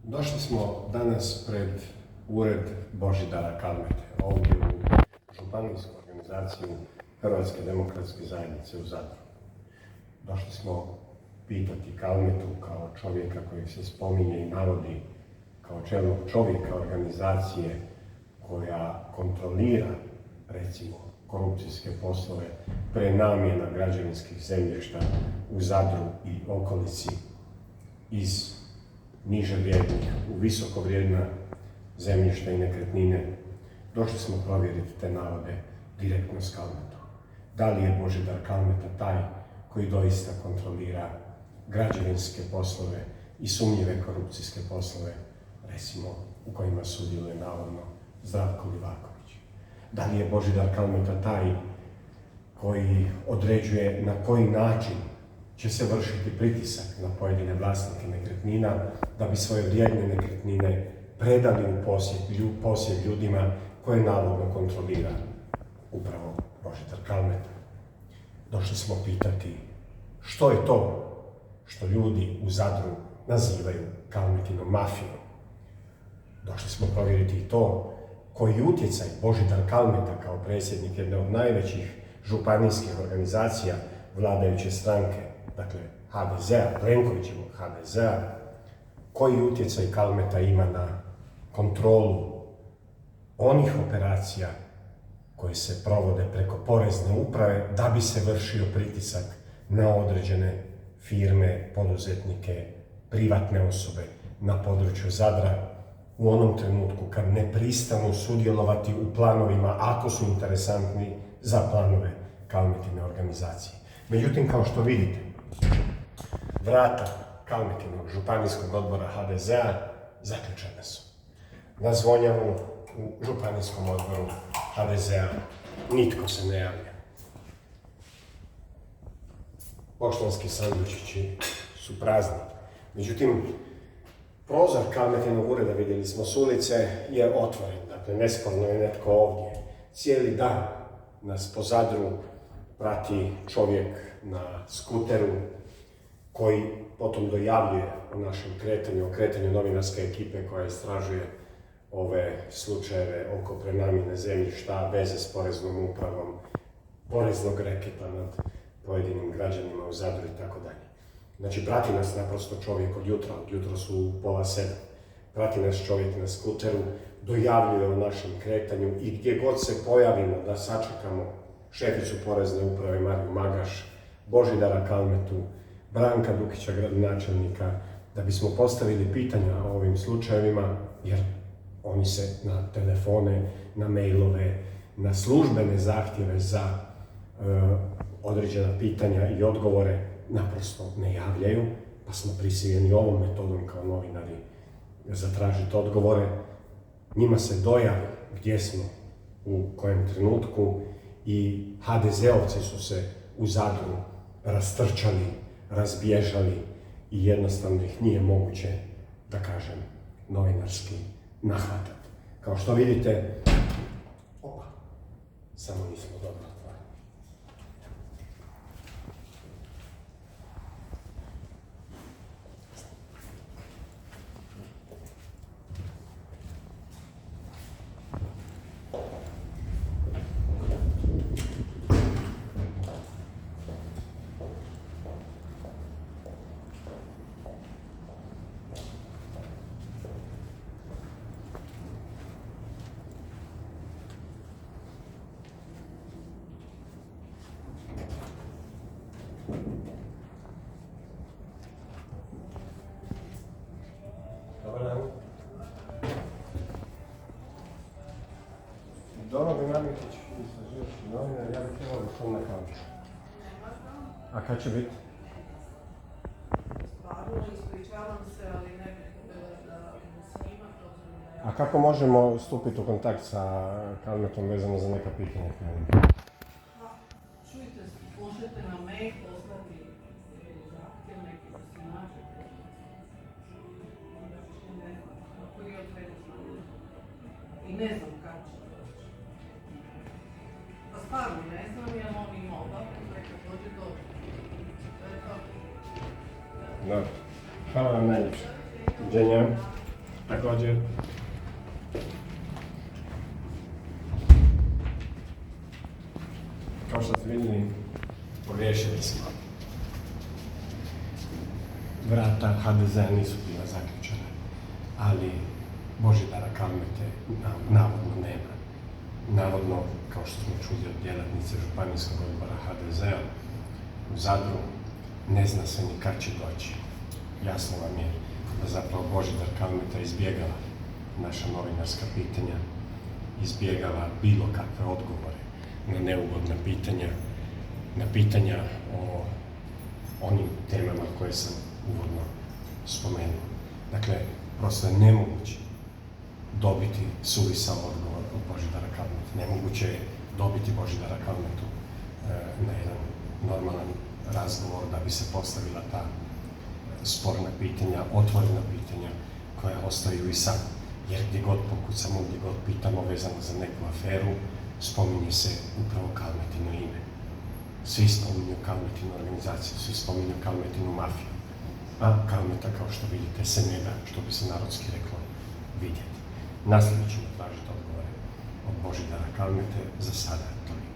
Došli smo danas pred ured Božidara Kalmete, ovdje u županijsku organizaciju Hrvatske demokratske zajednice u Zadru. Došli smo pitati Kalmetu kao čovjeka koji se spominje i navodi kao čelnog čovjeka organizacije koja kontrolira, recimo, korupcijske poslove prenamjena građevinskih zemljišta u Zadru i okolici iz niže vrijednih u visoko vrijedna zemljišta i nekretnine. Došli smo provjeriti te navode direktno s Kalmetom. Da li je Božidar Kalmeta taj koji doista kontrolira građevinske poslove i sumnjive korupcijske poslove, recimo u kojima sudjeluje navodno Zdravko Livaković? Da li je Božidar Kalmeta taj koji određuje na koji način će se vršiti pritisak na pojedine vlasnike nekretnina da bi svoje vrijedne nekretnine predali u posjed ljudima koje navodno kontrolira upravo Božidar Kalmeta? Došli smo pitati što je to što ljudi u Zadru nazivaju Kalmetinom mafijom. Došli smo provjeriti i to koji utjecaj Božidar Kalmeta kao predsjednik jedne od najvećih županijskih organizacija vladajuće stranke, dakle HDZ-a, Plenkovićevog HDZ-a, koji utjecaj Kalmeta ima na kontrolu onih operacija koje se provode preko porezne uprave da bi se vršio pritisak na određene firme, poduzetnike, privatne osobe na području Zadra u onom trenutku kad ne pristanu sudjelovati u planovima ako su interesantni za planove Kalmetine organizacije. Međutim, kao što vidite, vrata Kalmetinog županijskog odbora HDZ-a zaključene su. Na zvonjavu u županijskom odboru HDZ-a nitko se ne javlja. Poštanski sandučići su prazni. Međutim, prozor Kalmetinog ureda, vidjeli smo s ulice, je otvoren. Dakle, nesporno je netko ovdje. Cijeli dan nas po Zadru prati čovjek na skuteru koji potom dojavljuje o našem kretanju, o kretanju novinarske ekipe koja istražuje ove slučajeve oko prenamjene zemljišta, veze s poreznom upravom, poreznog reketa nad pojedinim građanima u Zadru i tako dalje. Znači, prati nas naprosto čovjek od jutro su u 6:30. Prati nas čovjek na skuteru, dojavljuje o našem kretanju i gdje god se pojavimo da sačekamo šeficu porezne uprave Mariju Magaš, Božidara Kalmetu, Branka Dukića, gradonačelnika, da bismo postavili pitanja o ovim slučajevima, jer oni se na telefone, na mailove, na službene zahtjeve za određena pitanja i odgovore naprosto ne javljaju, pa smo prisiljeni ovom metodom kao novinari zatražiti odgovore. Njima se dojavi gdje smo, u kojem trenutku, i HDZ-ovci su se u Zadru rastrčali, razbježali i jednostavno ih nije moguće, da kažem, novinarski nahvatati. Kao što vidite, samo nismo dobro otvorili. Dobar dan. Dobro, Dinamitić, istraživački novinar, ja bih trebao da na kauču. A kad će biti? Stvarno, ispričavam se, ali ne bih da snima, to znam. A kako možemo stupiti u kontakt sa Kalmetom vezano za neka pitanja? Čujte, možete na mail poslati zahtjev neki da se nađete. Ne znam, kako je odredno. I ne znam kad će doći. Pa stvarno ne znam, jer on ima obavljeno, neka dođe dođe. To je to. Dobro. Hvala vam najljepše. Doviđenja. Također, kao što ste vidjeli, pogriješili smo. Vrata HDZ-a nisu bila zaključena, ali Božidara Kalmete navodno nema. Navodno, kao što smo čuli od djelatnice Županijskog odbora HDZ-a u Zadru, ne zna se ni kad će doći. Jasno vam je da zapravo Božidar Kalmeta izbjegava naša novinarska pitanja, izbjegava bilo kakve odgovore na neugodna pitanja, na pitanja o onim temama koje sam uvodno spomenuo. Dakle, prosto je nemoguće dobiti suvisao odgovor od Božidara Kalmete. Nemoguće je dobiti Božidara Kalmetu na jedan normalan razgovor da bi se postavila ta sporna pitanja, otvorena pitanja koja ostaju i sad. Jer gdje god pokucamo, gdje god pitamo vezano za neku aferu, spominje se upravo Kalmetino ime. Svi spominju Kalmetinu organizaciju, svi spominju Kalmetinu mafiju. A Kalmeta, kao što vidite, se ne da, što bi se narodski reklo, vidjeti. Nastavit ćemo tražiti odgovore od Božidara Kalmete, za sada toliko.